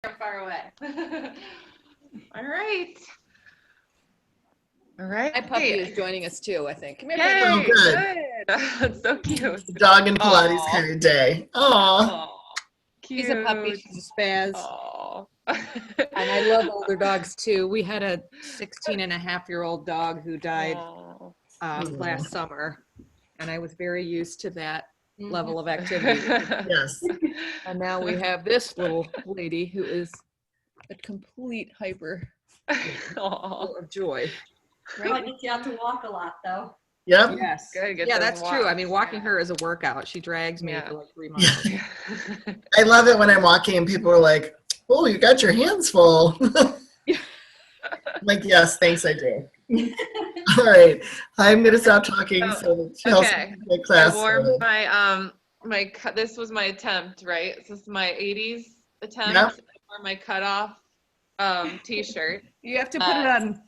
far away. All right. All right. My puppy is joining us too, I think. Come here, Yay, baby. Oh, good. good. That's so cute. Dog and Pilates Aw. kind of day. Aw. Aw, cute. She's a puppy. She's a spaz. Aw. And I love older dogs too. We had a 16-and-a-half-year-old dog who died Aw. last summer, and I was very used to that Mm-hmm. level of activity. Yes. And now we have this little lady who is a complete hyper Aw. full of joy. Well, I get you out to walk a lot, though. Yep. Yes. Good, get Yeah, those that's true. I walks. mean, walking Yeah. her is a workout. She drags me Yeah. for like 3 miles. I love it when I'm walking and people are like, oh, you got your hands full. I'm like, yes, thanks, I do. All right. I'm going to stop talking so Chelsea Okay. can get class I wore started. my this was my attempt, right? This is my 80s attempt. Yeah. I wore my cutoff t-shirt. You have to put it on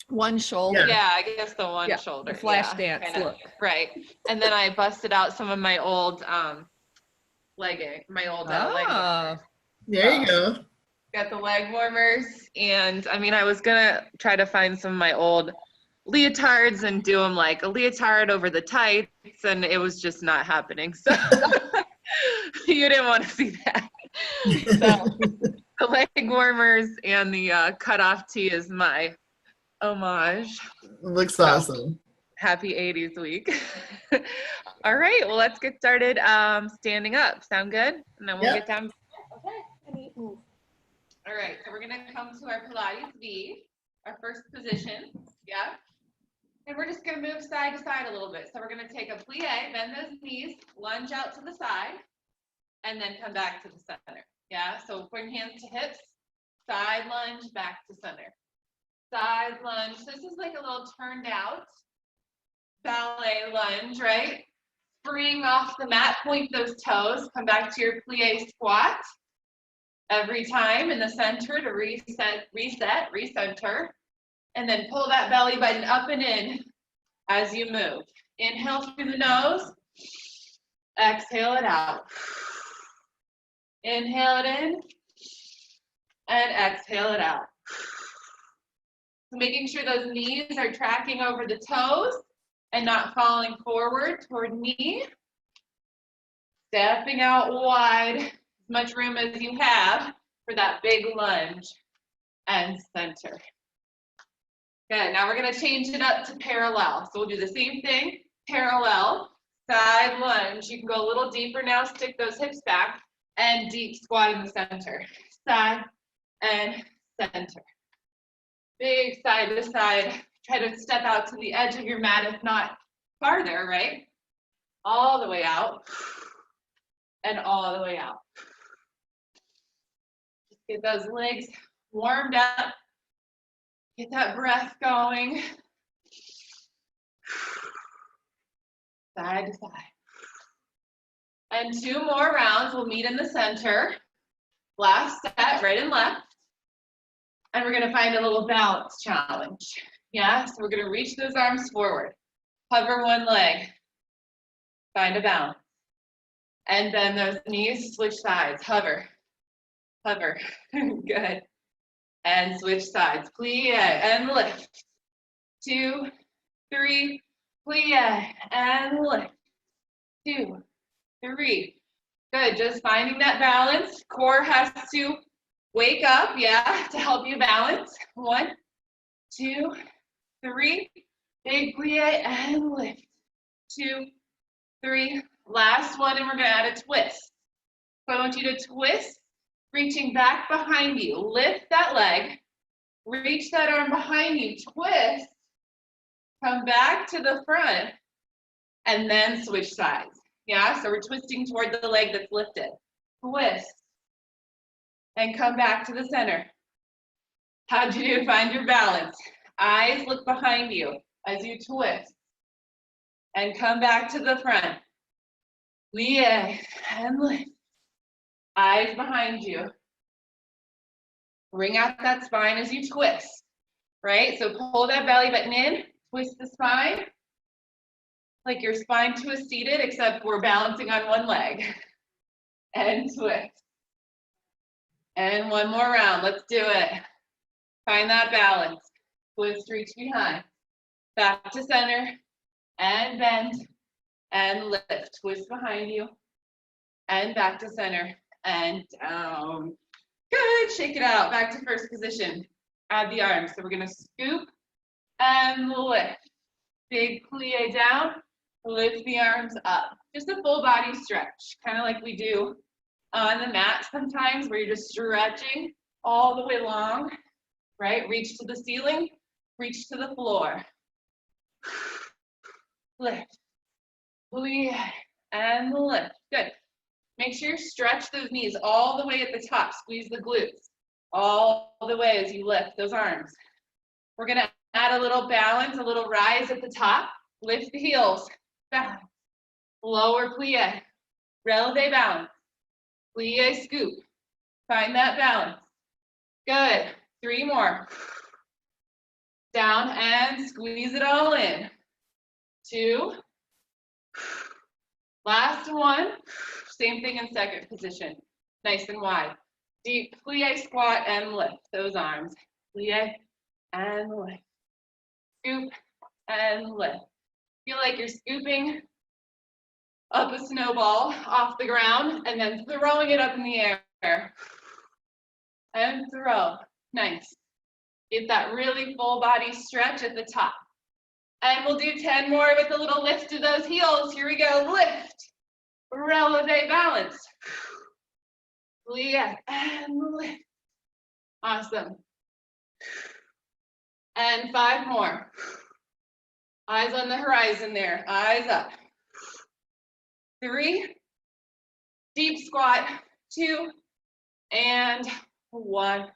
one shoulder. Yeah, I guess the one Yeah, shoulder. the flash yeah, dance kinda, look. Right. And then I busted out some of my old legging, my old leg warmers. There you go. Got the leg warmers, and I mean, I was gonna try to find some of my old leotards and do them like a leotard over the tights, and it was just not happening. So you didn't want to see that. So the leg warmers and the cutoff tee is my homage. Looks awesome. Happy 80s week. All right, well, let's get started standing up. Sound good? And then we'll Yep. get down. Okay. All right, so we're going to come to our Pilates V, our first position. Yeah. And we're just going to move side to side a little bit. So we're going to take a plie, bend those knees, lunge out to the side, and then come back to the center. Yeah, so bring hands to hips, side lunge, back to center. Side lunge. So this is like a little turned out ballet lunge, right? Spring off the mat, point those toes, come back to your plie squat. Every time in the center to reset, recenter, and then pull that belly button up and in as you move. Inhale through the nose, exhale it out. Inhale it in, and exhale it out. So making sure those knees are tracking over the toes and not falling forward toward me. Stepping out wide, as much room as you have for that big lunge and center. Good, now we're gonna change it up to parallel. So we'll do the same thing, parallel, side lunge. You can go a little deeper now, stick those hips back, and deep squat in the center. Side and center. Big side to side. Try to step out to the edge of your mat, if not farther, right? All the way out. And all the way out. Just get those legs warmed up. Get that breath going. Side to side. And 2 more rounds. We'll meet in the center. Last set, right and left. And we're going to find a little balance challenge. Yeah, so we're going to reach those arms forward. Hover one leg. Find a balance. And bend those knees, switch sides, hover, hover, good. And switch sides, plie and lift. 2, 3, plie and lift. 2, 3, good, just finding that balance. Core has to wake up, yeah, to help you balance. 1, 2, 3, big plie and lift. 2, 3, last one, and we're gonna add a twist. So I want you to twist, reaching back behind you. Lift that leg, reach that arm behind you, twist, come back to the front, and then switch sides. Yeah, so we're twisting toward the leg that's lifted. Twist, and come back to the center. How'd you do? Find your balance. Eyes look behind you as you twist, and come back to the front. Plie and lift. Eyes behind you. Bring out that spine as you twist, right? So pull that belly button in, twist the spine, like your spine twist seated, except we're balancing on one leg. And twist. And one more round. Let's do it. Find that balance. Twist, reach behind. Back to center. And bend. And lift. Twist behind you. And back to center. And down. Good. Shake it out. Back to first position. Add the arms. So we're going to scoop and lift. Big plie down. Lift the arms up. Just a full body stretch. Kind of like we do on the mat sometimes, where you're just stretching all the way long, right? Reach to the ceiling, reach to the floor. Lift, plie, and lift. Good. Make sure you stretch those knees all the way at the top. Squeeze the glutes all the way as you lift those arms. We're gonna add a little balance, a little rise at the top. Lift the heels, balance. Lower plie, releve balance. Plie, scoop. Find that balance. Good. 3 more. Down and squeeze it all in. 2. Last one. Same thing in second position. Nice and wide. Deep plie, squat, and lift those arms. Plie and lift. Scoop and lift. Feel like you're scooping up a snowball off the ground and then throwing it up in the air. And throw. Nice. Get that really full body stretch at the top. And we'll do 10 more with a little lift of those heels. Here we go. Lift. Releve balance. Plie and lift. Awesome. And 5 more. Eyes on the horizon there. Eyes up. 3. Deep squat. 2. And 1.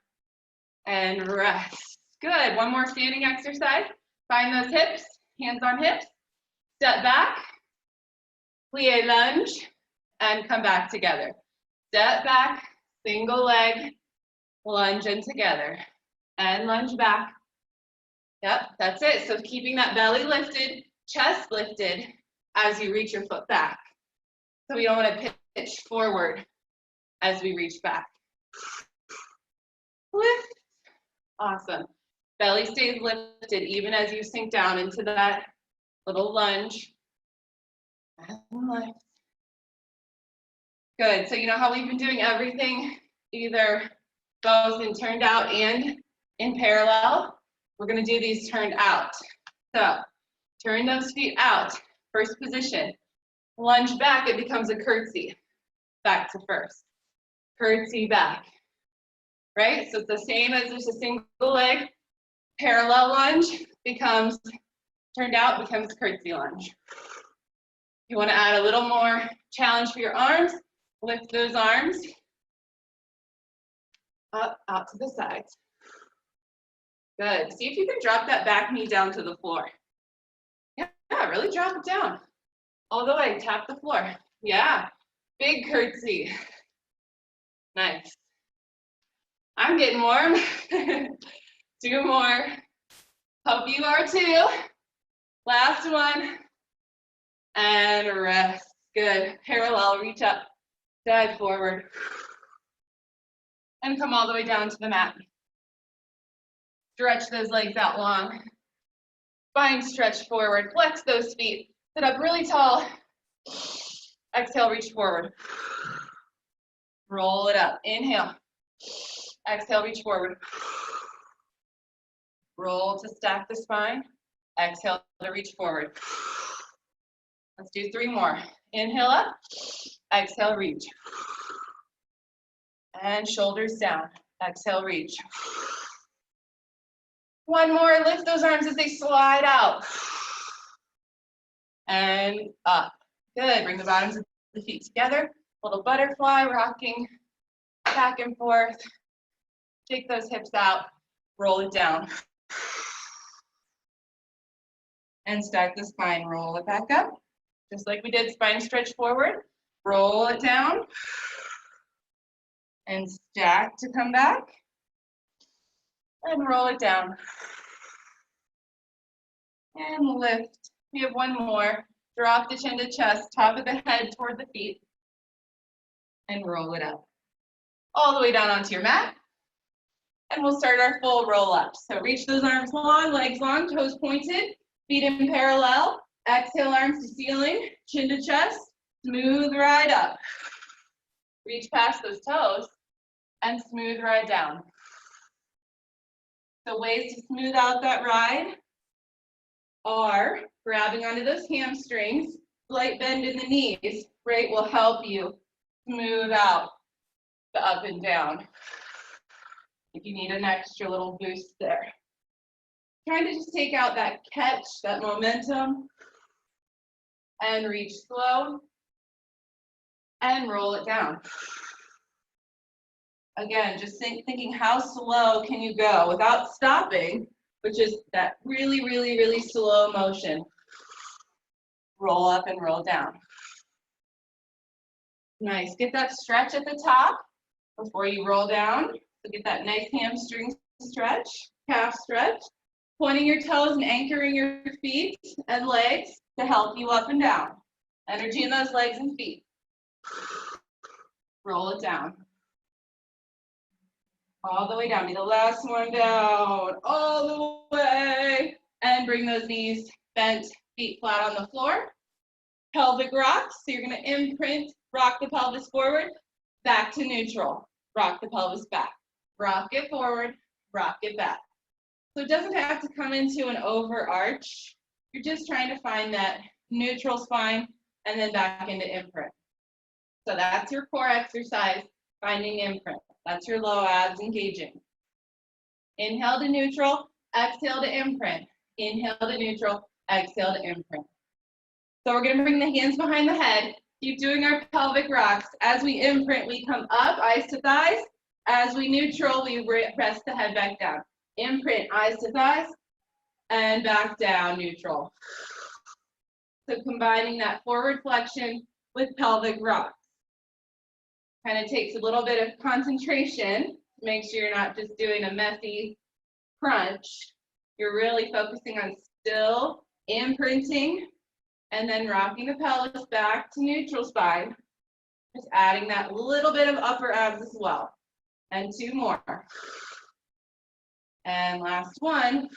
And rest. Good. One more standing exercise. Find those hips. Hands on hips. Step back. Plie lunge. And come back together. Step back. Single leg. Lunge in together. And lunge back. Yep, that's it. So keeping that belly lifted, chest lifted as you reach your foot back. So we don't want to pitch forward as we reach back. Lift. Awesome. Belly stays lifted even as you sink down into that little lunge. And lift. Good. So you know how we've been doing everything either both in turned out and in parallel? We're going to do these turned out. So turn those feet out. First position. Lunge back, it becomes a curtsy. Back to first. Curtsy back. Right? So it's the same as just a single leg. Parallel lunge becomes turned out, becomes curtsy lunge. You want to add a little more challenge for your arms. Lift those arms up, out to the sides. Good. See if you can drop that back knee down to the floor. Yeah, really drop it down. All the way, tap the floor. Yeah, big curtsy. Nice. I'm getting warm. 2 more. Hope you are too. Last one. And rest. Good. Parallel, reach up, dive forward. And come all the way down to the mat. Stretch those legs out long. Spine stretch forward. Flex those feet. Sit up really tall. Exhale, reach forward. Roll it up. Inhale. Exhale, reach forward. Roll to stack the spine. Exhale to reach forward. Let's do 3 more. Inhale up. Exhale, reach. And shoulders down. Exhale, reach. 1 more. Lift those arms as they slide out. And up. Good. Bring the bottoms of the feet together. Little butterfly, rocking back and forth. Take those hips out. Roll it down. And stack the spine. Roll it back up. Just like we did, spine stretch forward. Roll it down. And stack to come back. And roll it down. And lift. We have 1 more. Drop the chin to chest, top of the head toward the feet. And roll it up. all the way down onto your mat. And we'll start our full roll up. So reach those arms long, legs long, toes pointed, feet in parallel. Exhale, arms to ceiling, chin to chest, smooth ride up. Reach past those toes and smooth ride down. The ways to smooth out that ride are grabbing onto those hamstrings, slight bend in the knees, right, will help you smooth out the up and down. If you need an extra little boost there. Trying to just take out that catch, that momentum, and reach slow, and roll it down. Again, just thinking how slow can you go without stopping, which is that really, really, really slow motion. Roll up and roll down. Nice, get that stretch at the top before you roll down. So get that nice hamstring stretch, calf stretch. Pointing your toes and anchoring your feet and legs to help you up and down. Energy in those legs and feet. Roll it down. All the way down. Be the last one down. All the way. And bring those knees bent, feet flat on the floor. Pelvic rocks. So you're going to imprint, rock the pelvis forward, back to neutral. Rock the pelvis back. Rock it forward, rock it back. So it doesn't have to come into an overarch. You're just trying to find that neutral spine and then back into imprint. So that's your core exercise, finding imprint. That's your low abs engaging. Inhale to neutral, exhale to imprint. Inhale to neutral, exhale to imprint. So we're going to bring the hands behind the head. Keep doing our pelvic rocks. As we imprint, we come up, eyes to thighs. As we neutral, we press the head back down. Imprint, eyes to thighs, and back down, neutral. So combining that forward flexion with pelvic rocks. Kind of takes a little bit of concentration to make sure you're not just doing a messy crunch. You're really focusing on still imprinting and then rocking the pelvis back to neutral spine. Just adding that little bit of upper abs as well. And two more. And last one.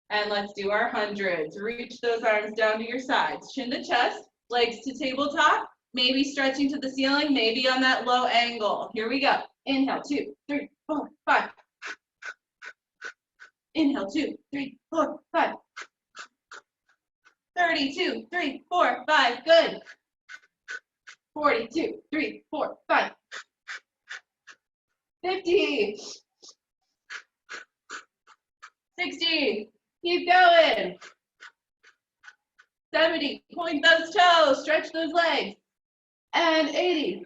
And let's do our hundreds. Reach those arms down to your sides. Chin to chest, legs to tabletop. Maybe stretching to the ceiling, maybe on that low angle. Here we go. Inhale, 2, 3, 4, 5. Inhale, 2, 3, 4, 5. 32, 3, 4, 5. Good. 42, 3, 4, 5. 50. 60. Keep going. 70. Point those toes. Stretch those legs. And 80.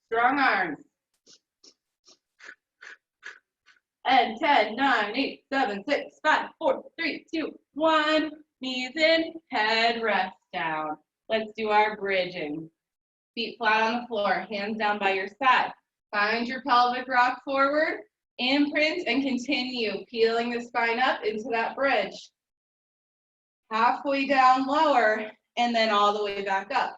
Strong arms. And 10, 9, 8, 7, 6, 5, 4, 3, 2, 1. Knees in, head rest down. Let's do our bridging. Feet flat on the floor, hands down by your side. Find your pelvic rock forward, imprint, and continue peeling the spine up into that bridge. Halfway down lower, and then all the way back up.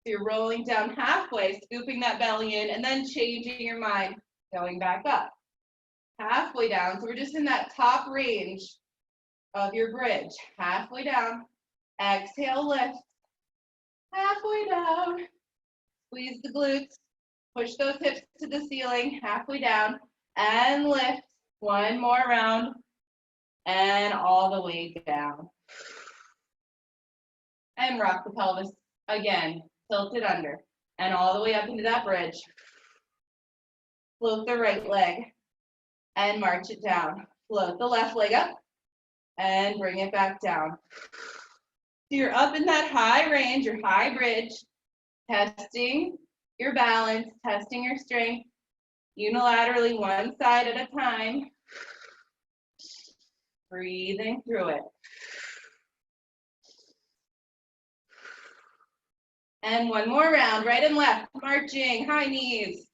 So you're rolling down halfway, scooping that belly in, and then changing your mind, going back up. Halfway down, so we're just in that top range of your bridge. Halfway down, exhale, lift. Halfway down, squeeze the glutes, push those hips to the ceiling, halfway down, and lift. One more round, and all the way down. And rock the pelvis again, tilt it under, and all the way up into that bridge. Float the right leg, and march it down. Float the left leg up, and bring it back down. So you're up in that high range, your high bridge, testing your balance, testing your strength, unilaterally one side at a time. Breathing through it. And one more round, right and left, marching, high knees.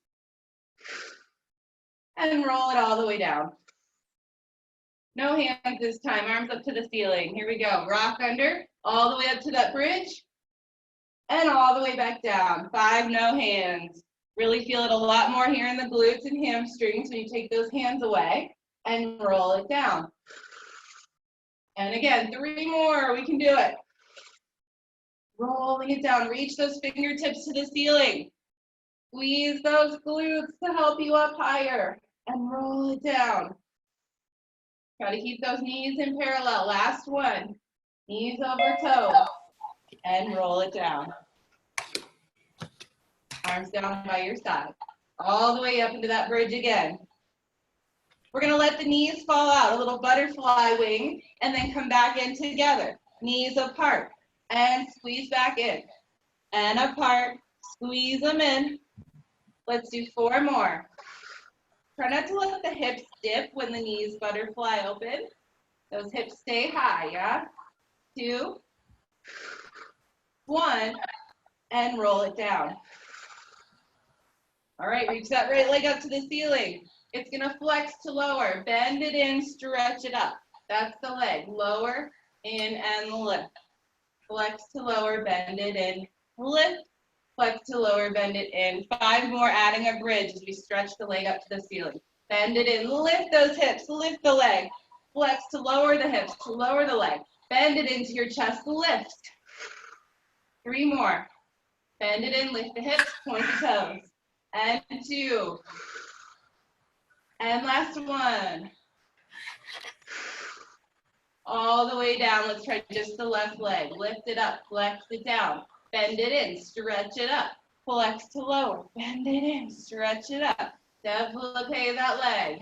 And roll it all the way down. No hands this time, arms up to the ceiling. Here we go, rock under, all the way up to that bridge. and all the way back down. 5 no hands. Really feel it a lot more here in the glutes and hamstrings when you take those hands away and roll it down. And again, 3 more, we can do it. Rolling it down, reach those fingertips to the ceiling. Squeeze those glutes to help you up higher and roll it down. Try to keep those knees in parallel. Last one, knees over toes and roll it down. Arms down by your side, all the way up into that bridge again. We're gonna let the knees fall out, a little butterfly wing, and then come back in together. Knees apart, and squeeze back in. And apart, squeeze them in. Let's do 4 more. Try not to let the hips dip when the knees butterfly open. Those hips stay high, yeah? 2, 1, and roll it down. All right, reach that right leg up to the ceiling. It's gonna flex to lower, bend it in, stretch it up. That's the leg, lower, in, and lift. Flex to lower, bend it in, lift. Flex to lower, bend it in. 5 more, adding a bridge as we stretch the leg up to the ceiling. Bend it in, lift those hips, lift the leg. Flex to lower the hips, to lower the leg. Bend it into your chest, lift. 3 more. Bend it in, lift the hips, point the toes. And 2. And last one. All the way down. Let's try just the left leg. Lift it up, flex it down. Bend it in, stretch it up. Flex to lower, bend it in, stretch it up. Develope that leg.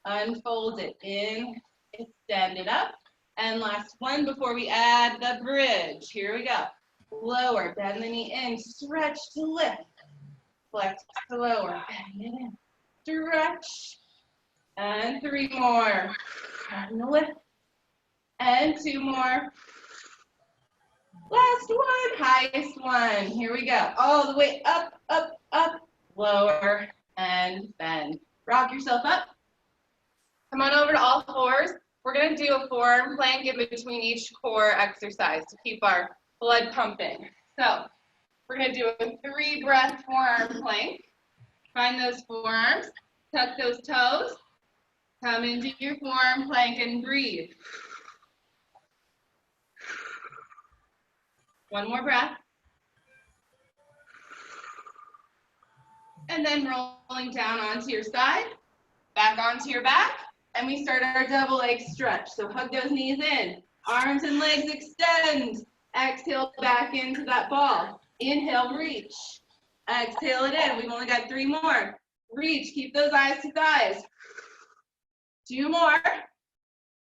Unfold it in, extend it up. And last one before we add the bridge. Here we go. Lower, bend the knee in, stretch to lift. Flex to lower, bend it in, stretch. And 3 more. And lift. And 2 more. Last one, highest one. Here we go. All the way up, up, up, lower, and bend. Rock yourself up. Come on over to all fours. We're going to do a forearm plank in between each core exercise to keep our blood pumping. So we're going to do a 3-breath forearm plank. Find those forearms, tuck those toes, come into your forearm plank and breathe. 1 more breath. And then rolling down onto your side, back onto your back, and we start our double leg stretch. So hug those knees in, arms and legs extend. Exhale back into that ball. Inhale, reach. Exhale it in. We've only got 3 more. Reach, keep those eyes to thighs. 2 more.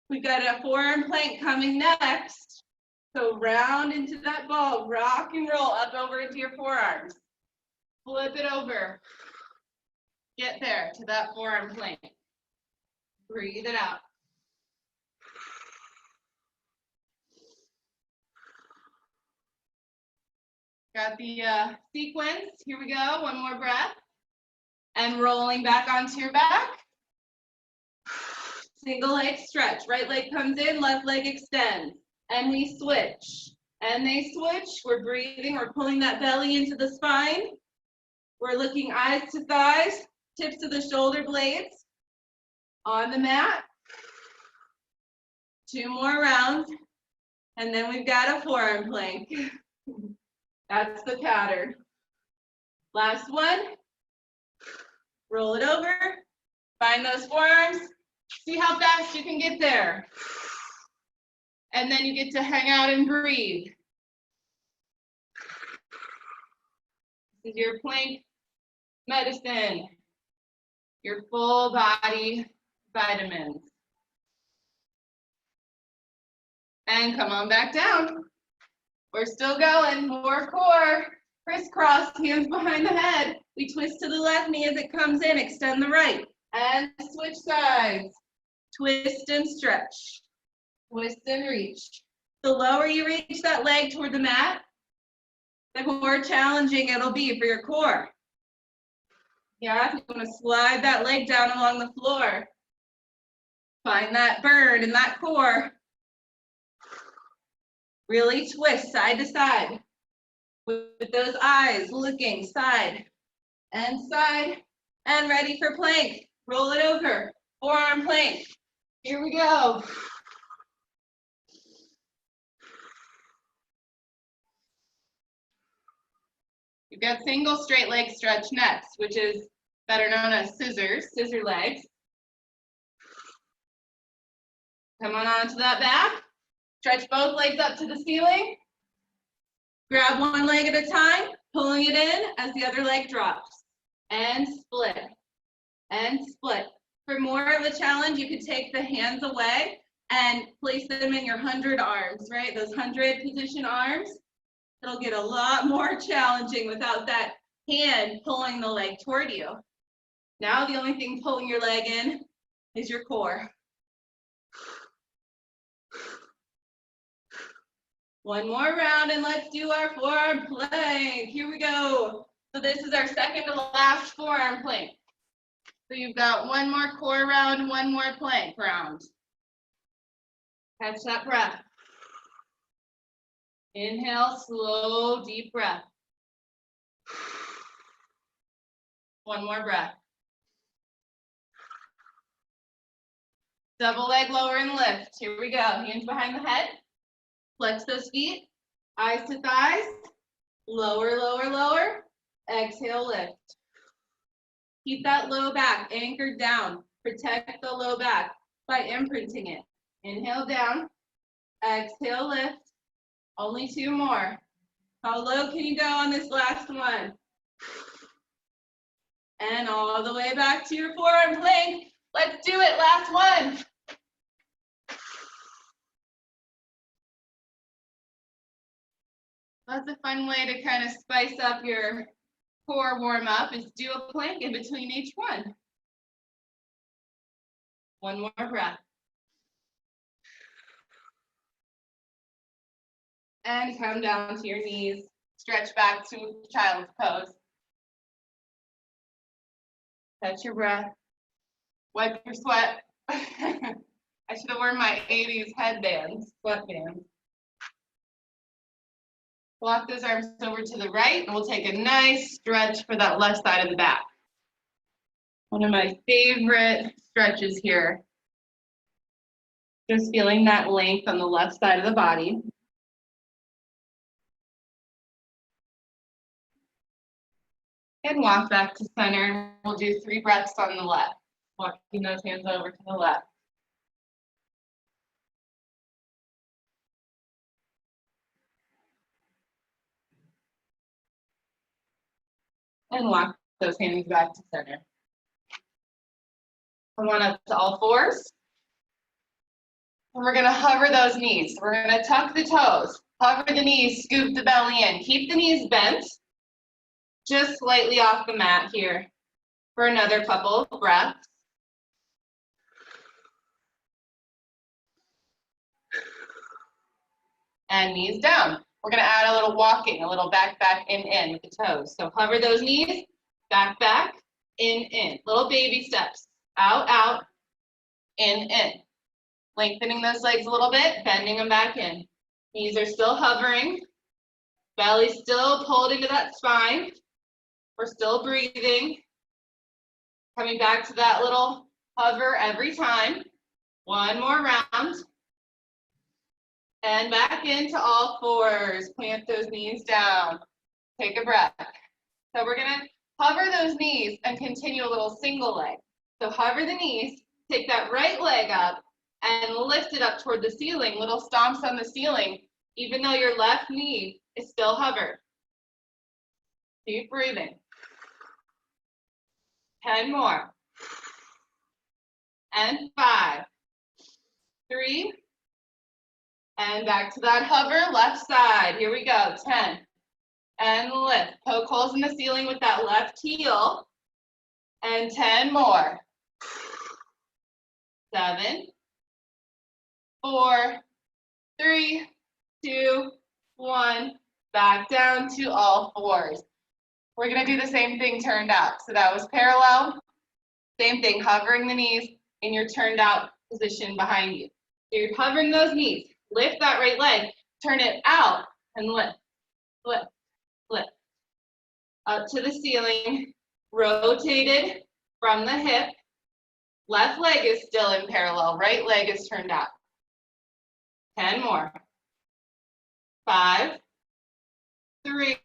We've got a forearm plank coming next. So round into that ball, rock and roll up over into your forearms. Flip it over. Get there to that forearm plank. Breathe it out. Got the sequence. Here we go. 1 more breath. And rolling back onto your back. Single leg stretch. Right leg comes in, left leg extends. And we switch. And they switch. We're breathing. We're pulling that belly into the spine. We're looking eyes to thighs, tips of the shoulder blades. On the mat. 2 more rounds. And then we've got a forearm plank. That's the pattern. Last one. Roll it over. Find those forearms. See how fast you can get there. And then you get to hang out and breathe. This is your plank medicine, your full body vitamins. And come on back down. We're still going, more core. Crisscross, hands behind the head. We twist to the left knee as it comes in, extend the right. And switch sides. Twist and stretch. Twist and reach. The lower you reach that leg toward the mat, the more challenging it'll be for your core. Yeah, if you want to slide that leg down along the floor, find that burn in that core. Really twist side to side. with those eyes looking side and ready for plank. Roll it over, forearm plank. Here we go. You've got single straight leg stretch next, which is better known as scissor legs. Come on onto that back. Stretch both legs up to the ceiling. Grab one leg at a time, pulling it in as the other leg drops. And split. And split. For more of a challenge, you could take the hands away and place them in your 100 arms, right? Those 100 position arms. It'll get a lot more challenging without that hand pulling the leg toward you. Now the only thing pulling your leg in is your core. One more round and let's do our forearm plank. Here we go. So this is our second to last forearm plank. So you've got one more core round, one more plank round. Catch that breath. Inhale, slow, deep breath. One more breath. Double leg lower and lift. Here we go. Hands behind the head. Flex those feet. Eyes to thighs. Lower, lower, lower. Exhale, lift. Keep that low back anchored down. Protect the low back by imprinting it. Inhale down. Exhale, lift. Only two more. How low can you go on this last one? And all the way back to your forearm plank. Let's do it. Last one. That's a fun way to kind of spice up your core warm up, is do a plank in between each one. One more breath. And come down to your knees. Stretch back to child's pose. Catch your breath. Wipe your sweat. I should have worn my 80s headbands, sweatbands. Walk those arms over to the right, and we'll take a nice stretch for that left side of the back. One of my favorite stretches here. Just feeling that length on the left side of the body. And walk back to center. We'll do 3 breaths on the left. Walking those hands over to the left. And walk those hands back to center. Come on up to all fours. And we're going to hover those knees. We're going to tuck the toes, hover the knees, scoop the belly in. Keep the knees bent, just slightly off the mat here for another couple of breaths. And knees down. We're going to add a little walking, a little back, in with the toes. So hover those knees, back, in. Little baby steps. Out, in. Lengthening those legs a little bit, bending them back in. Knees are still hovering. Belly still pulled into that spine. We're still breathing. Coming back to that little hover every time. One more round. And back into all fours. Plant those knees down. Take a breath. So we're going to hover those knees and continue a little single leg. So hover the knees, take that right leg up and lift it up toward the ceiling. Little stomps on the ceiling, even though your left knee is still hovered. Keep breathing. 10 more. And 5, 3, and back to that hover, left side. Here we go, 10. And lift. Poke holes in the ceiling with that left heel. And 10 more. 7, 4, 3, 2, 1. Back down to all fours. We're going to do the same thing turned out. So that was parallel. Same thing, hovering the knees in your turned out position behind you. So you're hovering those knees. Lift that right leg. Turn it out and lift. Lift. up to the ceiling, rotated from the hip. Left leg is still in parallel, right leg is turned out. 10 more. 5, 3,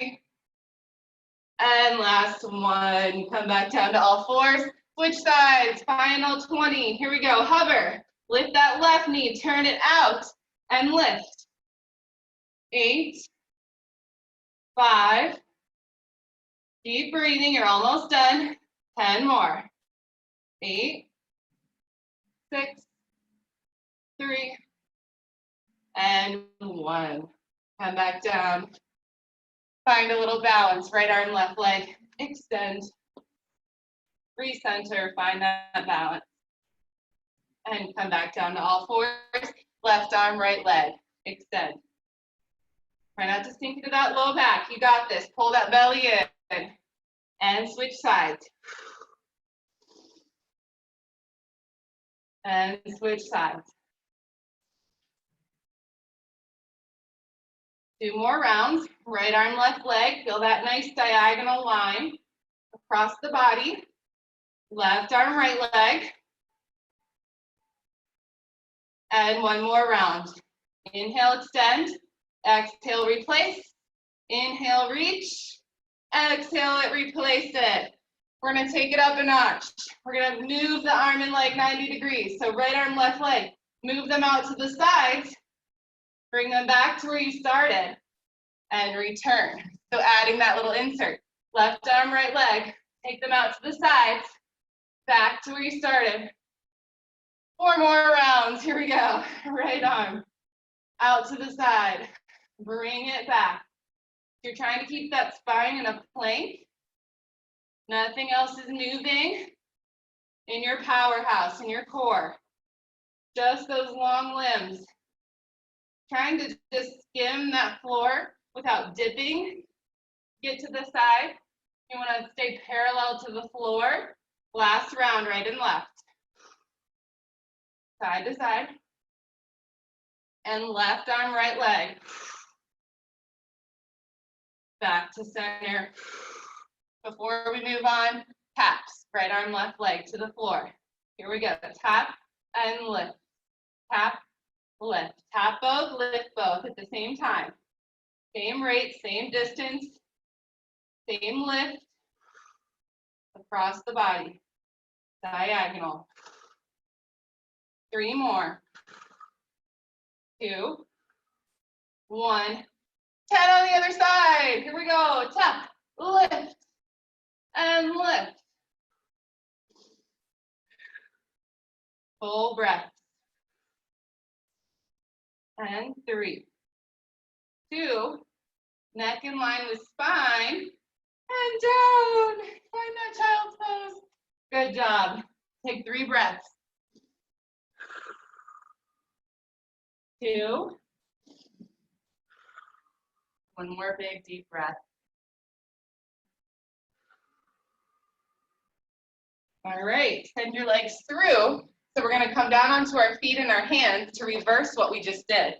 and last one. Come back down to all fours. Switch sides, final 20. Here we go, hover. Lift that left knee, turn it out, and lift. 8, 5, keep breathing, you're almost done. 10 more. 8, 6, 3, and 1. Come back down. Find a little balance, right arm, left leg, extend. Recenter, find that balance. And come back down to all fours. Left arm, right leg, extend. Try not to sink into that low back. You got this. Pull that belly in. And switch sides. And switch sides. 2 more rounds. Right arm, left leg. Feel that nice diagonal line across the body. Left arm, right leg. And 1 more round. Inhale, extend. Exhale, replace. Inhale, reach. Exhale it, replace it. We're gonna take it up a notch. We're gonna move the arm and leg 90 degrees. So right arm, left leg. Move them out to the sides. Bring them back to where you started. And return. So adding that little insert. Left arm, right leg. Take them out to the sides. Back to where you started. 4 more rounds. Here we go. Right arm. Out to the side. Bring it back. You're trying to keep that spine in a plank. Nothing else is moving in your powerhouse, in your core. Just those long limbs. Trying to just skim that floor without dipping. Get to the side. You want to stay parallel to the floor. Last round, right and left. Side to side. And left arm, right leg. Back to center. Before we move on, taps. Right arm, left leg to the floor. Here we go. Tap and lift. Tap, lift. Tap both, lift both at the same time. Same rate, same distance, same lift. Across the body. Diagonal. 3 more. 2, 1. 10 on the other side. Here we go. Tap, lift, and lift. Full breath. And 3, 2. Neck in line with spine. And down. Find that child's pose. Good job. Take 3 breaths. 2. 1 more big deep breath. All right, send your legs through. So we're gonna come down onto our feet and our hands to reverse what we just did.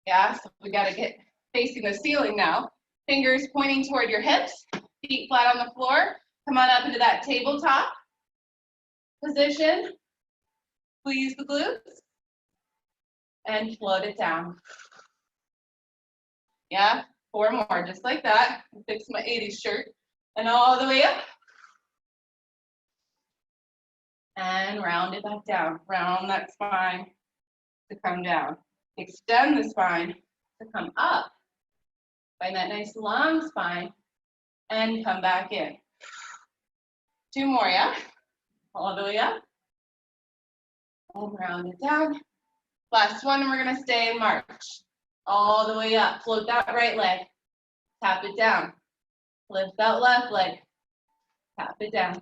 Yeah, so we gotta get facing the ceiling now. Fingers pointing toward your hips, feet flat on the floor. Come on up into that tabletop position. Squeeze the glutes and float it down. Yeah, 4 more, just like that. Fix my 80s shirt. And all the way up. And round it back down. Round that spine to come down. Extend the spine to come up. Find that nice long spine and come back in. 2 more, yeah? All the way up. And round it down. Last one, and we're gonna stay in march. All the way up. Float that right leg. Tap it down. Lift that left leg. Tap it down.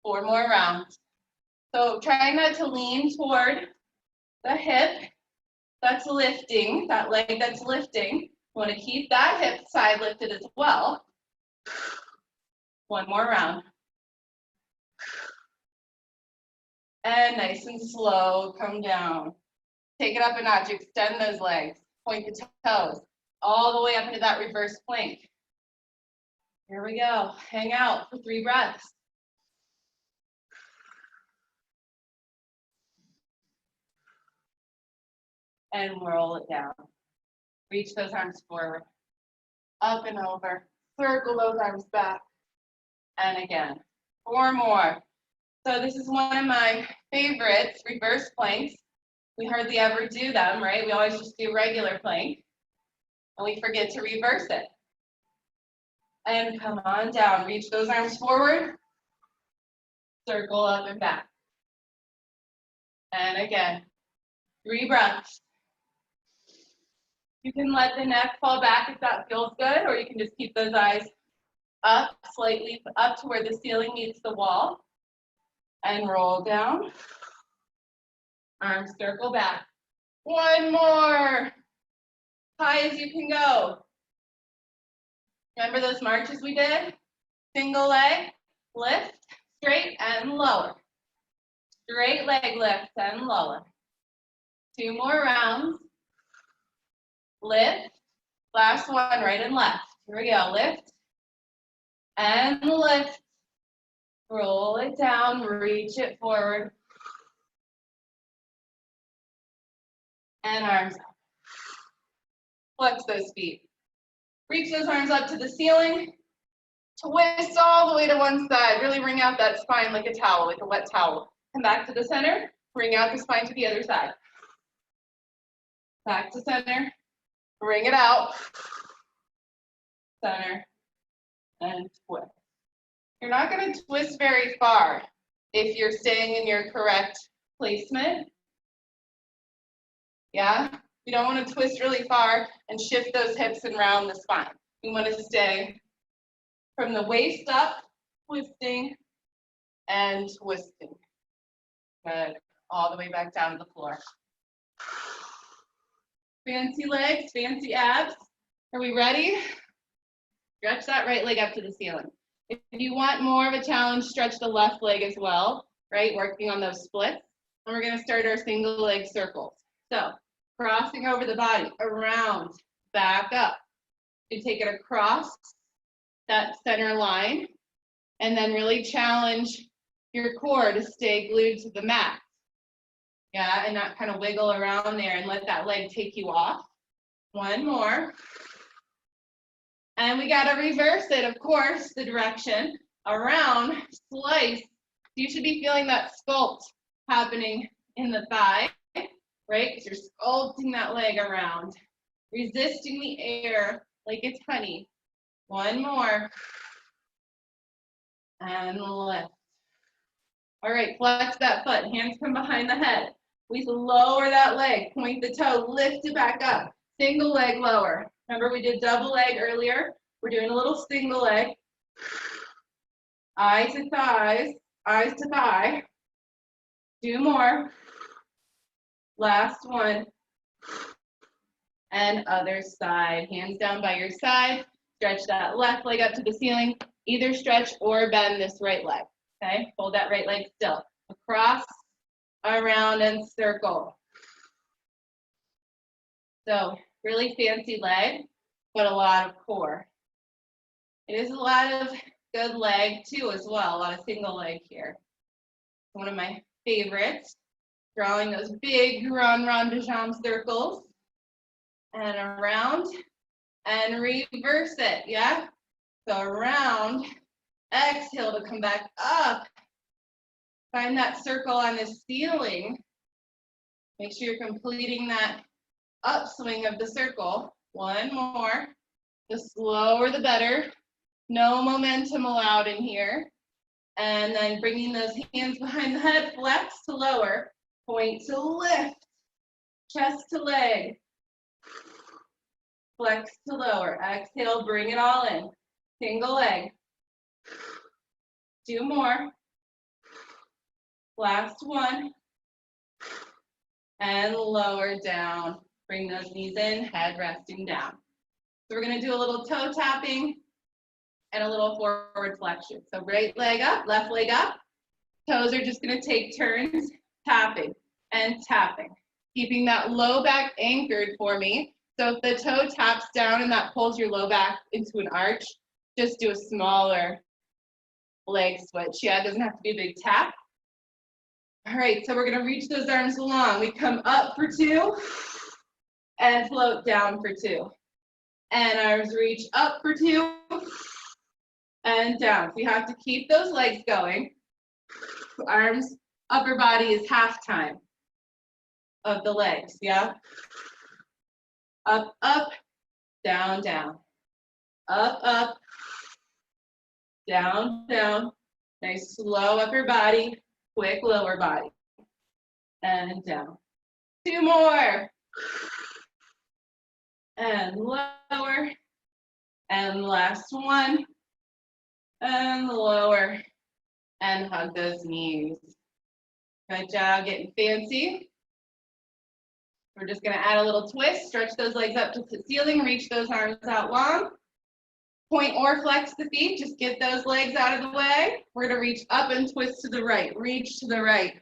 4 more rounds. So try not to lean toward the hip that's lifting, that leg that's lifting. You want to keep that hip side lifted as well. 1 more round. And nice and slow, come down. Take it up a notch, extend those legs. Point the toes all the way up into that reverse plank. Here we go. Hang out for 3 breaths. And roll it down. Reach those arms forward. Up and over. Circle those arms back. And again. 4 more. So this is one of my favorites, reverse planks. We hardly ever do them, right? We always just do regular plank. And we forget to reverse it. And come on down. Reach those arms forward. Circle up and back. And again. 3 breaths. You can let the neck fall back if that feels good, or you can just keep those eyes up, slightly up to where the ceiling meets the wall. And roll down. Arms circle back. 1 more. High as you can go. Remember those marches we did? Single leg, lift, straight and lower. Straight leg lift and lower. 2 more rounds. Lift. Last one, right and left. Here we go. Lift and lift. Roll it down, reach it forward. And arms up. Flex those feet. Reach those arms up to the ceiling. Twist all the way to one side. Really wring out that spine like a towel, like a wet towel. Come back to the center. Wring out the spine to the other side. Back to center. Wring it out. Center. And twist. You're not going to twist very far if you're staying in your correct placement. Yeah? You don't want to twist really far and shift those hips and round the spine. We want to stay from the waist up, twisting and twisting. Good. All the way back down to the floor. Fancy legs, fancy abs. Are we ready? Stretch that right leg up to the ceiling. If you want more of a challenge, stretch the left leg as well, right? Working on those splits. And we're going to start our single leg circles. So, crossing over the body, around, back up. You take it across that center line, and then really challenge your core to stay glued to the mat. Yeah, and not kind of wiggle around there and let that leg take you off. 1 more. And we got to reverse it, of course, the direction. Around, slice. You should be feeling that sculpt happening in the thigh, right? Because you're sculpting that leg around, resisting the air like it's honey. 1 more. And lift. All right, flex that foot. Hands come behind the head. We lower that leg, point the toe, lift it back up. Single leg lower. Remember we did double leg earlier? We're doing a little single leg. Eye to thighs, eyes to thigh. 2 more. Last one. And other side. Hands down by your side. Stretch that left leg up to the ceiling. Either stretch or bend this right leg. Okay, hold that right leg still. Across, around, and circle. So, really fancy leg, but a lot of core. It is a lot of good leg too as well, a lot of single leg here. One of my favorites, drawing those big rond de jambe circles. And around, and reverse it, yeah? So around, exhale to come back up. Find that circle on the ceiling. Make sure you're completing that upswing of the circle. 1 more. The slower the better. No momentum allowed in here. And then bringing those hands behind the head, flex to lower, point to lift, chest to leg, flex to lower. Exhale, bring it all in. Single leg. 2 more. Last one. And lower down. Bring those knees in, head resting down. So we're going to do a little toe tapping and a little forward flexion. So right leg up, left leg up. Toes are just going to take turns tapping and tapping. Keeping that low back anchored for me. So if the toe taps down and that pulls your low back into an arch, just do a smaller leg switch. Yeah, it doesn't have to be a big tap. All right, so we're gonna reach those arms long. We come up for 2 and float down for 2. And arms reach up for 2 and down. So you have to keep those legs going. Arms, upper body is half time of the legs, yeah? Up, up, down, down. Up, up, down, down. Nice slow upper body, quick lower body. And down. 2 more. And lower. And last one. And lower. And hug those knees. Good job getting fancy. We're just gonna add a little twist, stretch those legs up to the ceiling, reach those arms out long. Point or flex the feet, just get those legs out of the way. We're gonna reach up and twist to the right, reach to the right.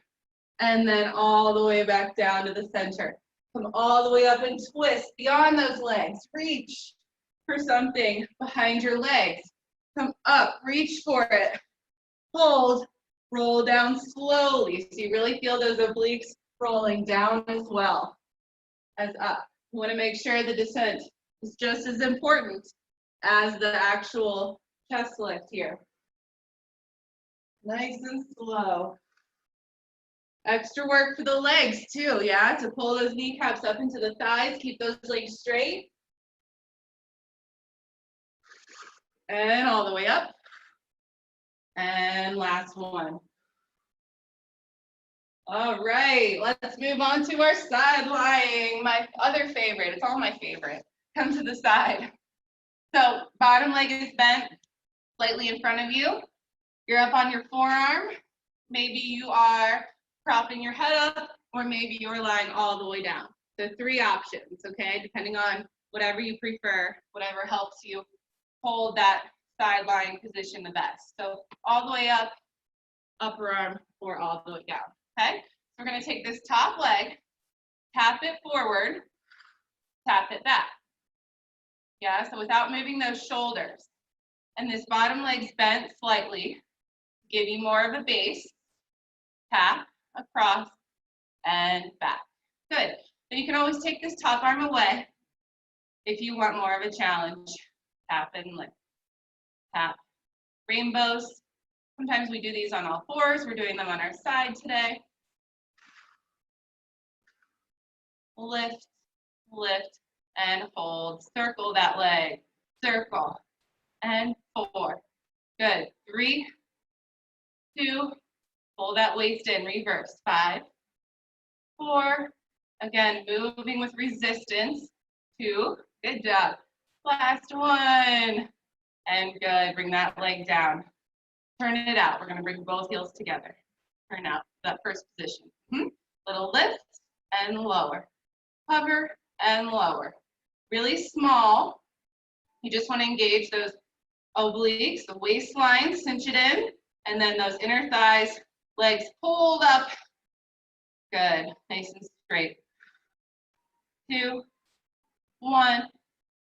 And then all the way back down to the center. Come all the way up and twist beyond those legs. Reach for something behind your legs. Come up, reach for it. Hold, roll down slowly. So you really feel those obliques rolling down as well as up. You want to make sure the descent is just as important as the actual chest lift here. Nice and slow. Extra work for the legs too, yeah? To pull those kneecaps up into the thighs, keep those legs straight. And all the way up. And last one. All right, let's move on to our side lying. My other favorite, it's all my favorite. Come to the side. So bottom leg is bent slightly in front of you. You're up on your forearm. Maybe you are propping your head up, or maybe you're lying all the way down. So 3 options, okay? Depending on whatever you prefer, whatever helps you hold that side lying position the best. So all the way up, upper arm, or all the way down, okay? So we're gonna take this top leg, tap it forward, tap it back. Yeah, so without moving those shoulders. And this bottom leg's bent slightly, give you more of a base. Tap, across, and back. Good. So you can always take this top arm away if you want more of a challenge. Tap and lift. Tap. Rainbows. Sometimes we do these on all 4s. We're doing them on our side today. Lift, lift, and hold. Circle that leg. Circle. And 4. Good. 3, 2, pull that waist in. Reverse. 5, 4. Again, moving with resistance. 2. Good job. Last one. And good. Bring that leg down. Turn it out. We're going to bring both heels together. Turn out that first position. Little lift and lower. Hover and lower. Really small. You just want to engage those obliques, the waistline, cinch it in, and then those inner thighs, legs pulled up. Good. Nice and straight. 2, 1,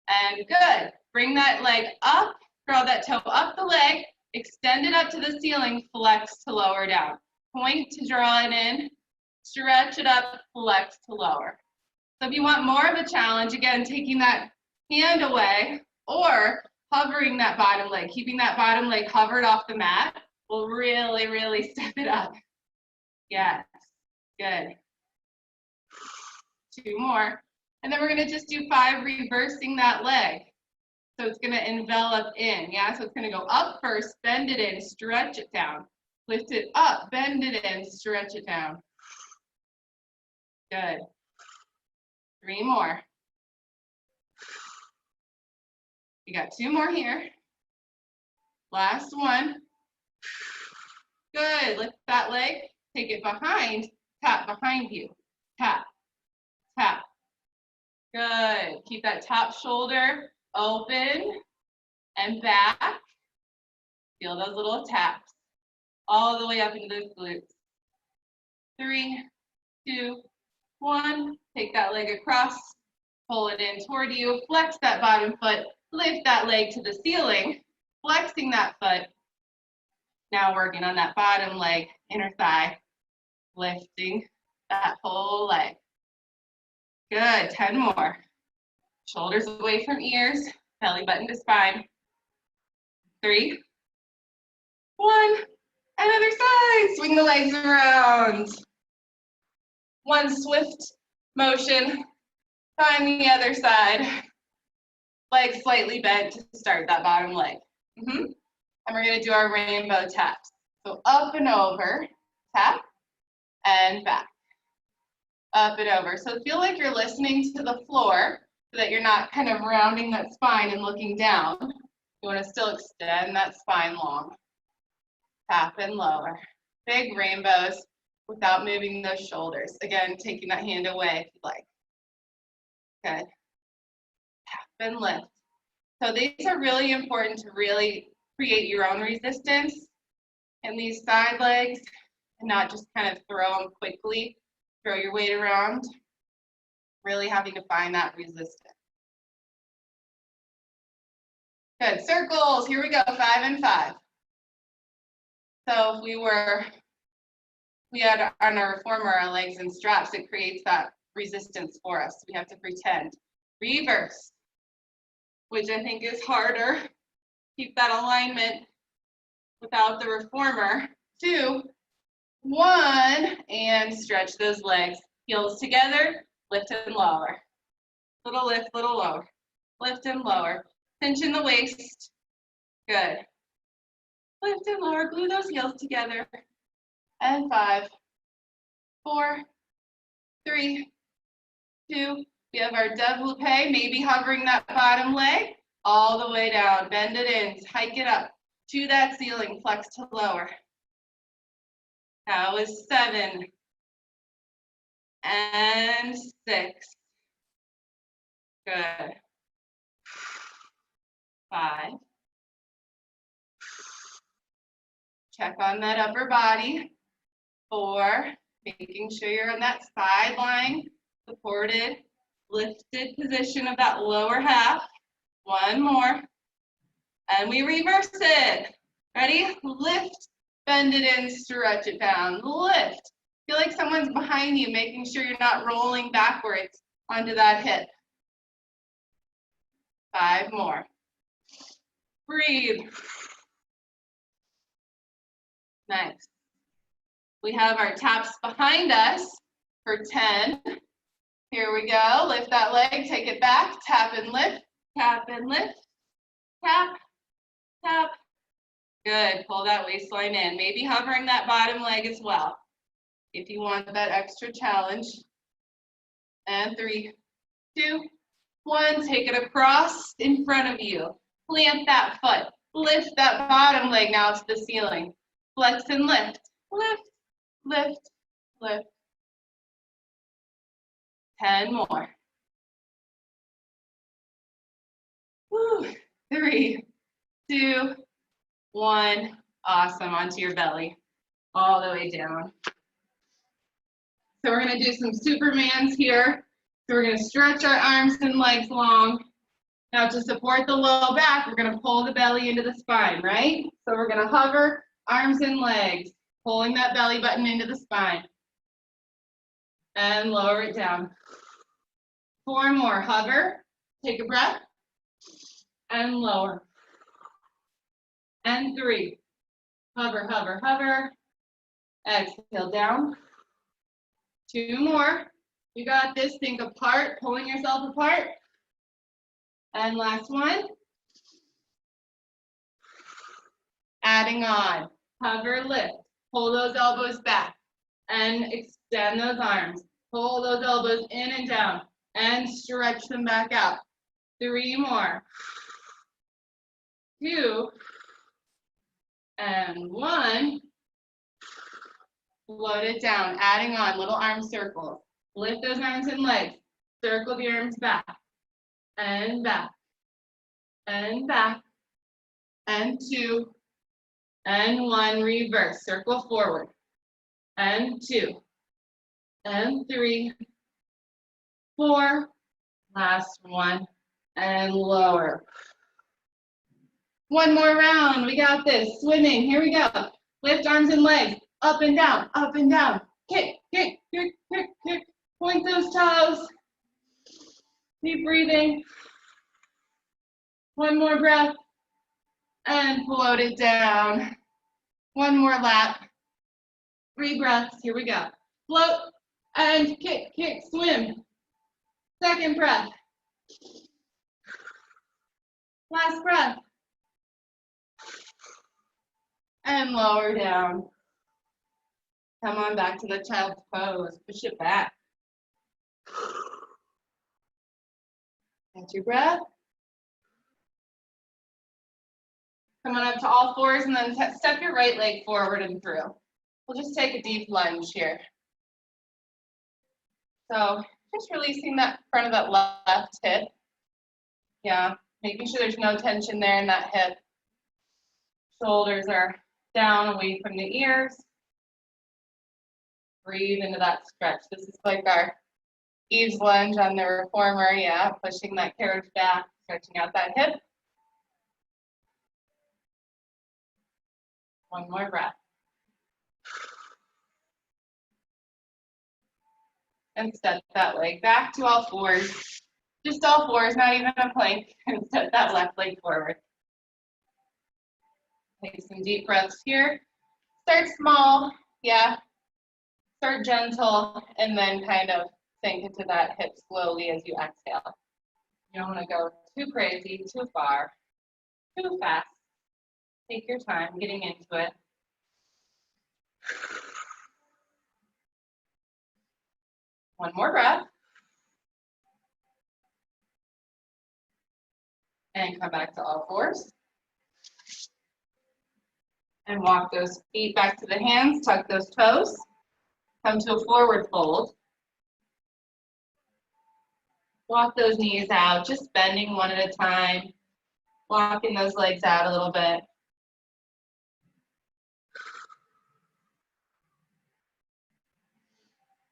and good. Bring that leg up, draw that toe up the leg, extend it up to the ceiling, flex to lower down. Point to draw it in, stretch it up, flex to lower. So if you want more of a challenge, again, taking that hand away or hovering that bottom leg, keeping that bottom leg hovered off the mat will really, really step it up. Yes, good. 2 more. And then we're gonna just do 5 reversing that leg. So it's gonna envelop in, yeah? So it's gonna go up first, bend it in, stretch it down. Lift it up, bend it in, stretch it down. Good. 3 more. You got 2 more here. Last one. Good. Lift that leg, take it behind, tap behind you. Tap, tap. Good. Keep that top shoulder open and back. Feel those little taps all the way up into those glutes. 3, 2, 1. Take that leg across, pull it in toward you, flex that bottom foot, lift that leg to the ceiling, flexing that foot. Now working on that bottom leg, inner thigh, lifting that whole leg. Good, 10 more. Shoulders away from ears, belly button to spine. 3, 1, and other side. Swing the legs around. One swift motion, find the other side. Legs slightly bent to start that bottom leg. And we're gonna do our rainbow taps. So up and over, tap, and back. Up and over. So feel like you're listening to the floor so that you're not kind of rounding that spine and looking down. You wanna still extend that spine long. Tap and lower. Big rainbows without moving those shoulders. Again, taking that hand away if you'd like. Good. Tap and lift. So these are really important to really create your own resistance in these side legs and not just kind of throw them quickly, throw your weight around. Really having to find that resistance. Good, circles, here we go, 5 and 5. So if we had on our reformer our legs and straps, it creates that resistance for us. We have to pretend. Reverse, which I think is harder. Keep that alignment without the reformer. 2, 1, and stretch those legs. Heels together, lift and lower. Little lift, little lower. Lift and lower. Pinch in the waist. Good. Lift and lower, glue those heels together. And 5, 4, 3, 2. We have our développé, maybe hovering that bottom leg all the way down. Bend it in, hike it up to that ceiling, flex to lower. That was 7 and 6. Good. 5. Check on that upper body. 4, making sure you're on that sideline, supported, lifted position of that lower half. 1 more. And we reverse it. Ready? Lift, bend it in, stretch it down. Lift. Feel like someone's behind you, making sure you're not rolling backwards onto that hip. 5 more. Breathe. Nice. We have our taps behind us for 10. Here we go. Lift that leg, take it back, tap and lift, tap and lift, tap, tap. Good. Pull that waistline in. Maybe hovering that bottom leg as well, if you want that extra challenge. And 3, 2, 1. Take it across in front of you. Plant that foot. Lift that bottom leg now to the ceiling. Flex and lift. Lift, lift, lift. 10 more. Woo. 3, 2, 1. Awesome. Onto your belly. All the way down. So we're going to do some Supermans here. So we're going to stretch our arms and legs long. Now to support the low back, we're going to pull the belly into the spine, right? So we're going to hover arms and legs, pulling that belly button into the spine. And lower it down. 4 more. Hover. Take a breath. And lower. And 3. Hover, hover, hover. Exhale down. 2 more. You got this. Think apart, pulling yourself apart. And last one. Adding on. Hover, lift. Pull those elbows back. And extend those arms. Pull those elbows in and down. And stretch them back out. 3 more. 2. And 1. Float it down, adding on little arm circles. Lift those arms and legs. Circle the arms back. And back. And back. And 2. And 1. Reverse. Circle forward. And 2. And 3. 4. Last one. And lower. One more round. We got this. Swimming. Here we go. Lift arms and legs. Up and down. Up and down. Kick, kick, kick, kick, kick. Point those toes. Keep breathing. One more breath. And float it down. One more lap. 3 breaths. Here we go. Float and kick, kick, swim. Second breath. Last breath. And lower down. Come on back to the child's pose. Push it back. Catch your breath. Come on up to all fours and then step your right leg forward and through. We'll just take a deep lunge here. So just releasing that front of that left hip. Yeah, making sure there's no tension there in that hip. Shoulders are down away from the ears. Breathe into that stretch. This is like our eaves lunge on the reformer. Yeah, pushing that carriage back, stretching out that hip. One more breath. And step that leg back to all fours. Just all fours, not even a plank. And step that left leg forward. Take some deep breaths here. Start small, yeah. Start gentle, and then kind of sink into that hip slowly as you exhale. You don't want to go too crazy, too far, too fast. Take your time getting into it. One more breath. And come back to all fours. And walk those feet back to the hands, tuck those toes. Come to a forward fold. Walk those knees out, just bending one at a time. Walking those legs out a little bit.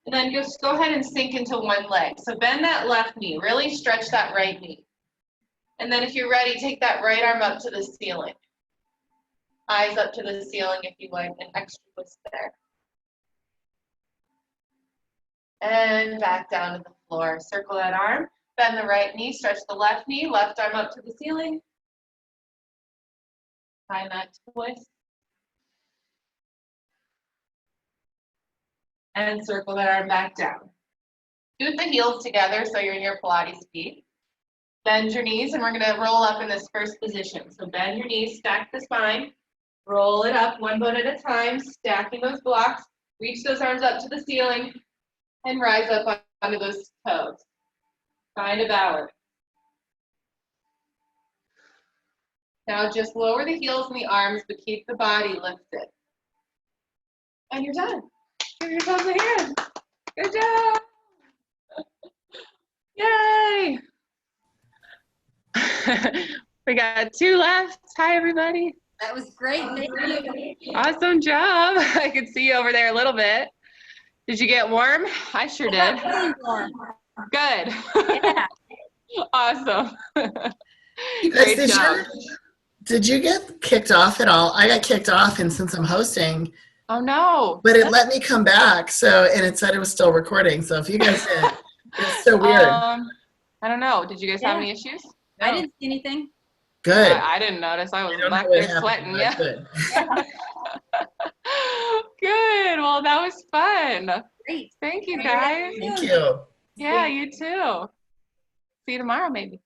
And then just go ahead and sink into one leg. So bend that left knee, really stretch that right knee. And then if you're ready, take that right arm up to the ceiling. Eyes up to the ceiling if you like, an extra twist there. And back down to the floor. Circle that arm, bend the right knee, stretch the left knee, left arm up to the ceiling. Find that twist. And circle that arm back down. Do the heels together so you're in your Pilates feet. Bend your knees, and we're gonna roll up in this first position. So bend your knees, stack the spine, roll it up one bone at a time, stacking those blocks, reach those arms up to the ceiling, and rise up onto those toes. Find a balance. Now just lower the heels and the arms, but keep the body lifted. And you're done. Give yourself a hand. Good job. Yay. We got 2 left. Hi, everybody. That was great. Thank you. Awesome job. I could see you over there a little bit. Did you get warm? I sure did. Good. Yeah. Awesome. You guys, Great job. did you get kicked off at all? I got kicked off, and since I'm hosting, Oh no. but it let me come back. So, and it said it was still recording. So if you guys did, it's so weird. I don't know. Did you guys have any issues? I didn't see anything. Good. I didn't notice. I was I don't know back what there happened, sweating. but Yeah. good. Good. Well, that was fun. Great. Thank you, guys. Thank you. Yeah, you too. See you tomorrow, maybe.